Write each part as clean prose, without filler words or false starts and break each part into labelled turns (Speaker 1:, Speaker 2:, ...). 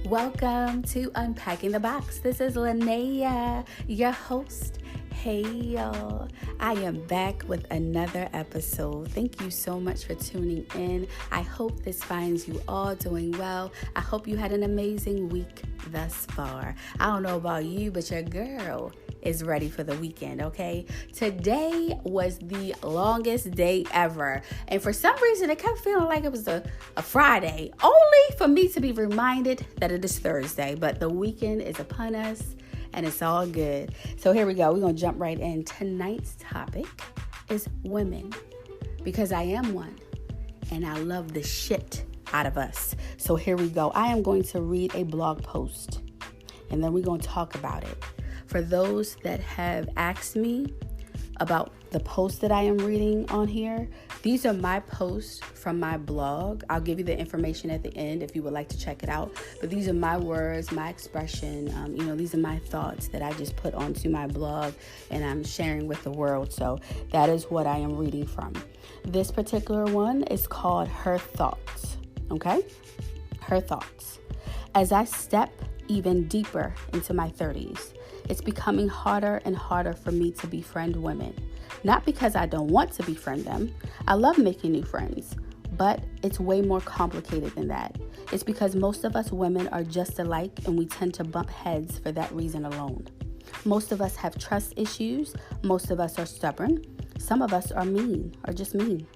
Speaker 1: Welcome to Unpacking the Box. This is Linnea, your host. Hey y'all, I am back with another episode. Thank you so much for tuning in. I hope this finds you all doing well. I hope you had an amazing week thus far. I don't know about you, but your girl is ready for the weekend, okay? Today was the longest day ever. And for some reason, it kept feeling like it was a Friday, only for me to be reminded that it is Thursday. But the weekend is upon us, and it's all good. So here we go. We're going to jump right in. Tonight's topic is women, because I am one, and I love the shit out of us. So here we go. I am going to read a blog post, and then we're going to talk about it. For those that have asked me about the post that I am reading on here, these are my posts from my blog. I'll give you the information at the end if you would like to check it out. But these are my words, my expression. These are my thoughts that I just put onto my blog and I'm sharing with the world. So that is what I am reading from. This particular one is called Her Thoughts. Okay? Her Thoughts. As I step even deeper into my 30s, it's becoming harder and harder for me to befriend women. Not because I don't want to befriend them. I love making new friends, but it's way more complicated than that. It's because most of us women are just alike and we tend to bump heads for that reason alone. Most of us have trust issues. Most of us are stubborn. Some of us are mean or just mean.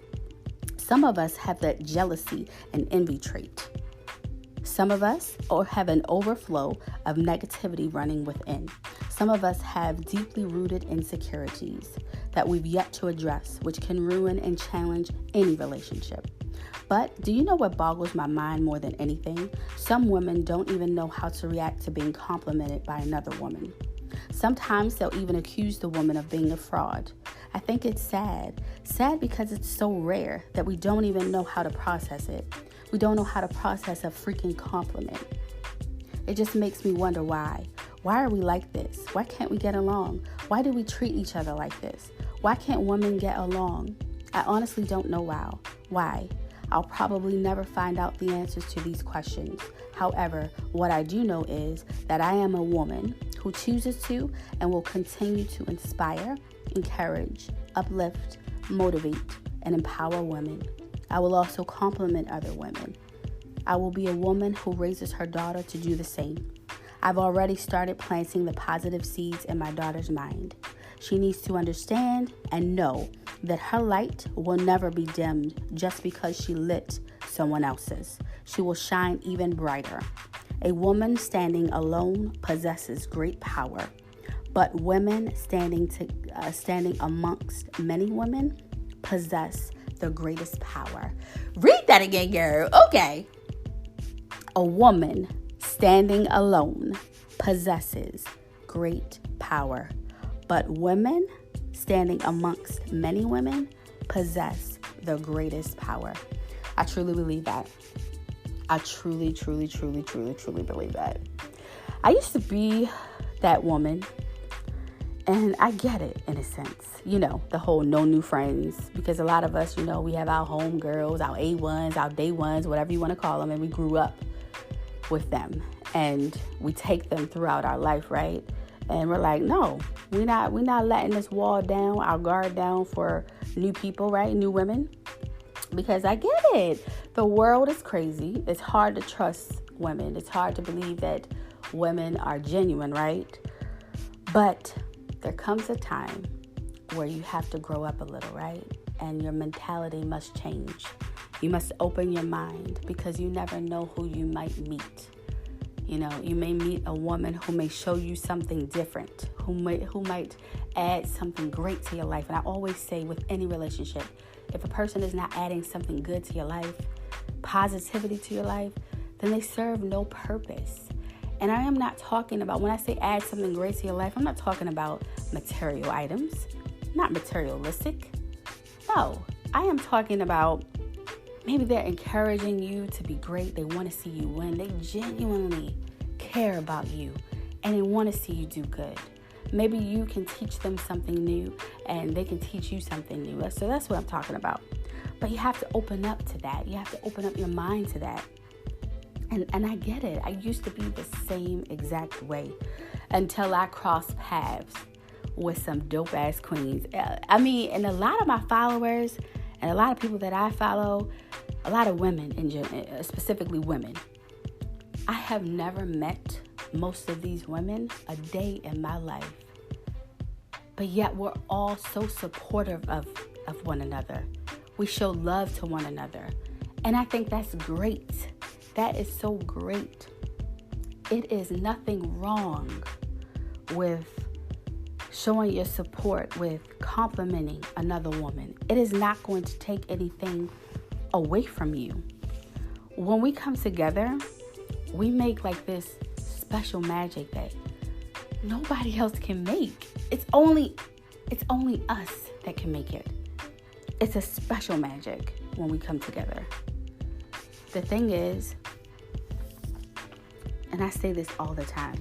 Speaker 1: Some of us have that jealousy and envy trait. Some of us have an overflow of negativity running within. Some of us have deeply rooted insecurities that we've yet to address, which can ruin and challenge any relationship. But do you know what boggles my mind more than anything? Some women don't even know how to react to being complimented by another woman. Sometimes they'll even accuse the woman of being a fraud. I think it's sad. Sad because it's so rare that we don't even know how to process it. We don't know how to process a freaking compliment. It just makes me wonder why. Why are we like this? Why can't we get along? Why do we treat each other like this? Why can't women get along? I honestly don't know why. I'll probably never find out the answers to these questions. However, what I do know is that I am a woman who chooses to and will continue to inspire, encourage, uplift, motivate, and empower women. I will also compliment other women. I will be a woman who raises her daughter to do the same. I've already started planting the positive seeds in my daughter's mind. She needs to understand and know that her light will never be dimmed just because she lit someone else's. She will shine even brighter. A woman standing alone possesses great power, but women standing amongst many women possess the greatest power. Read that again, girl. Okay. A woman standing alone possesses great power, but women standing amongst many women possess the greatest power. I truly believe that. I truly believe that. I used to be that woman, and I get it in a sense. The whole no new friends, because a lot of us, we have our home girls, our A1s, our day ones, whatever you want to call them, and we grew up with them and we take them throughout our life, right? And we're like, no, we're not letting this wall down, our guard down for new people, right? New women. Because I get it. The world is crazy. It's hard to trust women. It's hard to believe that women are genuine, right? But there comes a time where you have to grow up a little, right? And your mentality must change. You must open your mind, because you never know who you might meet. You may meet a woman who may show you something different, who might add something great to your life. And I always say, with any relationship, if a person is not adding something good to your life, positivity to your life, then they serve no purpose. And I am not talking about, when I say add something great to your life, I'm not talking about material items, not materialistic. No, I am talking about maybe they're encouraging you to be great. They want to see you win. They genuinely care about you and they want to see you do good. Maybe you can teach them something new and they can teach you something new. So that's what I'm talking about. But you have to open up to that. You have to open up your mind to that. And I get it. I used to be the same exact way until I crossed paths with some dope ass queens. I mean, and a lot of my followers and a lot of people that I follow, a lot of women, specifically women. I have never met most of these women a day in my life. But yet we're all so supportive of one another. We show love to one another. And I think that's great. That is so great. It is nothing wrong with showing your support, with complimenting another woman. It is not going to take anything away from you. When we come together, we make like this special magic that nobody else can make. It's only us that can make it. It's a special magic when we come together. The thing is, and I say this all the time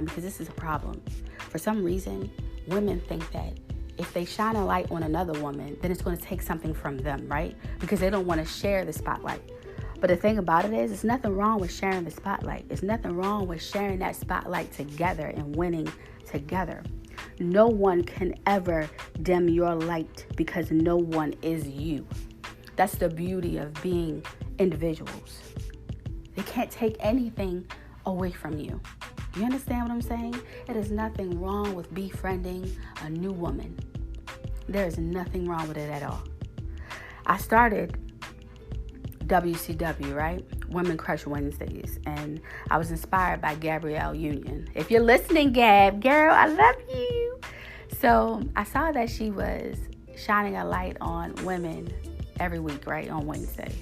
Speaker 1: because this is a problem. For some reason, women think that if they shine a light on another woman, then it's going to take something from them, right? Because they don't want to share the spotlight. But the thing about it is, there's nothing wrong with sharing the spotlight. There's nothing wrong with sharing that spotlight together and winning together. No one can ever dim your light because no one is you. That's the beauty of being individuals. They can't take anything away from you. You understand what I'm saying? It is nothing wrong with befriending a new woman. There is nothing wrong with it at all. I started WCW, right? Women Crush Wednesdays. And I was inspired by Gabrielle Union. If you're listening, Gab, girl, I love you. So I saw that she was shining a light on women every week, right? On Wednesday.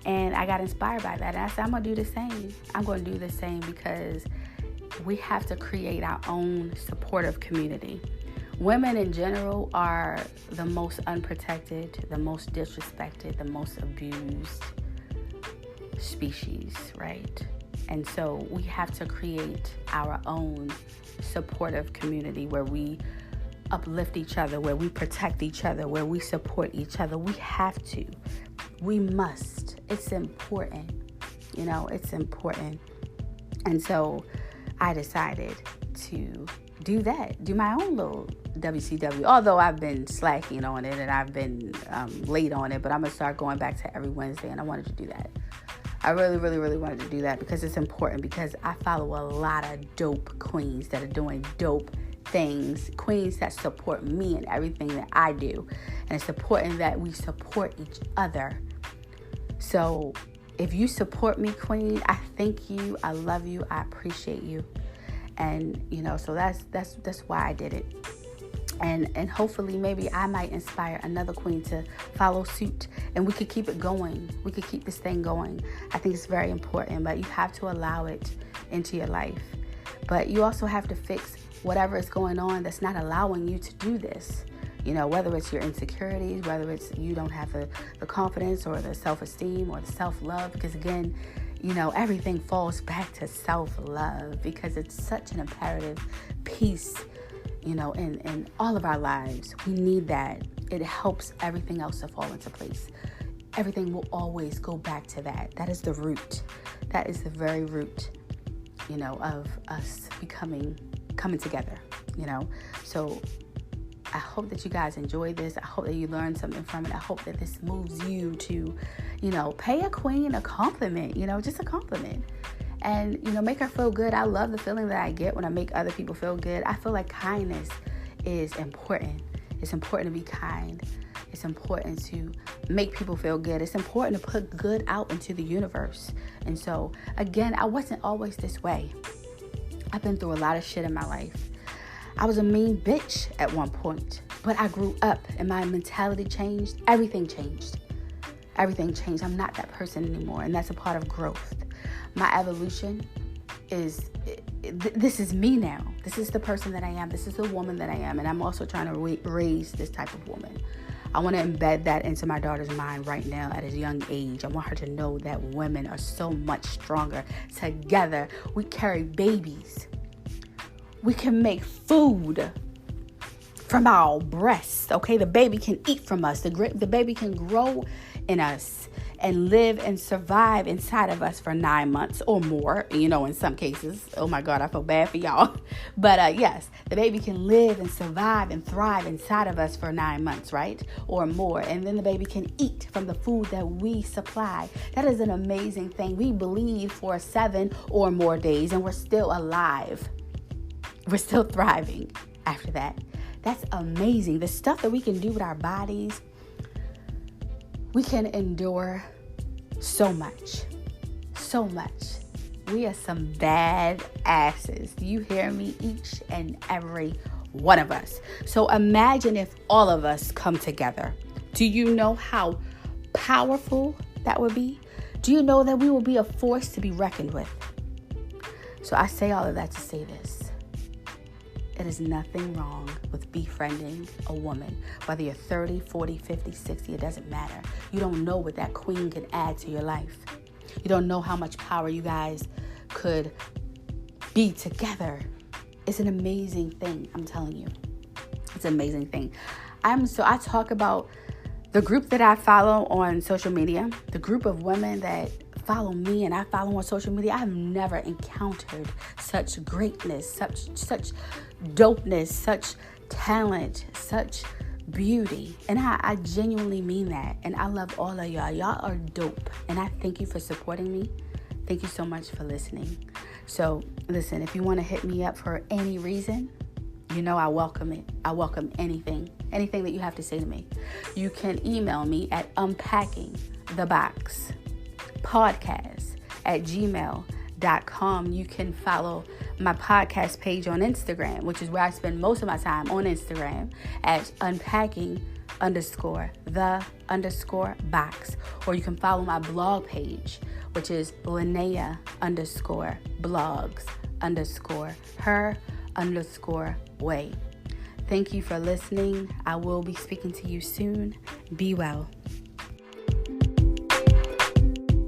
Speaker 1: And I got inspired by that. And I said, I'm going to do the same. I'm going to do the same because we have to create our own supportive community. Women in general are the most unprotected, the most disrespected, the most abused species, right? And so we have to create our own supportive community where we uplift each other, where we protect each other, where we support each other. We have to. We must. It's important. It's important. And so I decided to do my own little WCW, although I've been slacking on it and I've been late on it, but I'm going to start going back to every Wednesday, and I wanted to do that. I really, really, really wanted to do that because it's important, because I follow a lot of dope queens that are doing dope things, queens that support me and everything that I do, and it's important that we support each other. So if you support me, queen, I thank you, I love you, I appreciate you. And so that's why I did it. And hopefully maybe I might inspire another queen to follow suit, and we could keep it going. We could keep this thing going. I think it's very important, but you have to allow it into your life. But you also have to fix whatever is going on that's not allowing you to do this. Whether it's your insecurities, whether it's you don't have the confidence or the self-esteem or the self-love, because again, everything falls back to self-love, because it's such an imperative piece, in all of our lives. We need that. It helps everything else to fall into place. Everything will always go back to that. That is the root. That is the very root, of us coming together, So I hope that you guys enjoy this. I hope that you learn something from it. I hope that this moves you to, pay a queen a compliment, just a compliment. And, make her feel good. I love the feeling that I get when I make other people feel good. I feel like kindness is important. It's important to be kind. It's important to make people feel good. It's important to put good out into the universe. And so, again, I wasn't always this way. I've been through a lot of shit in my life. I was a mean bitch at one point, but I grew up and my mentality changed. Everything changed. I'm not that person anymore, and that's a part of growth. My evolution is, this is me now. This is the person that I am. This is the woman that I am, and I'm also trying to raise this type of woman. I want to embed that into my daughter's mind right now at a young age. I want her to know that women are so much stronger. Together, we carry babies. We can make food from our breasts, okay? The baby can eat from us. The baby can grow in us and live and survive inside of us for 9 months or more, in some cases. Oh my God, I feel bad for y'all. But yes, the baby can live and survive and thrive inside of us for 9 months, right? Or more. And then the baby can eat from the food that we supply. That is an amazing thing. We bleed for 7 or more days and we're still alive. We're still thriving after that. That's amazing. The stuff that we can do with our bodies, we can endure so much. So much. We are some bad asses. You hear me? Each and every one of us. So imagine if all of us come together. Do you know how powerful that would be? Do you know that we will be a force to be reckoned with? So I say all of that to say this. It is nothing wrong with befriending a woman. Whether you're 30, 40, 50, 60, it doesn't matter. You don't know what that queen can add to your life. You don't know how much power you guys could be together. It's an amazing thing, I'm telling you. It's an amazing thing. I talk about the group that I follow on social media, the group of women that follow me and I follow on social media. I've never encountered such greatness, such dopeness, such talent, such beauty. And I genuinely mean that. And I love all of y'all. Y'all are dope. And I thank you for supporting me. Thank you so much for listening. So listen, if you want to hit me up for any reason, I welcome it. I welcome anything that you have to say to me. You can email me at unpackingtheboxpodcast@gmail.com. You can follow my podcast page on Instagram, which is where I spend most of my time on Instagram, at unpacking_the_box. Or you can follow my blog page, which is Linnea_blogs_her_way. Thank you for listening. I will be speaking to you soon. Be well.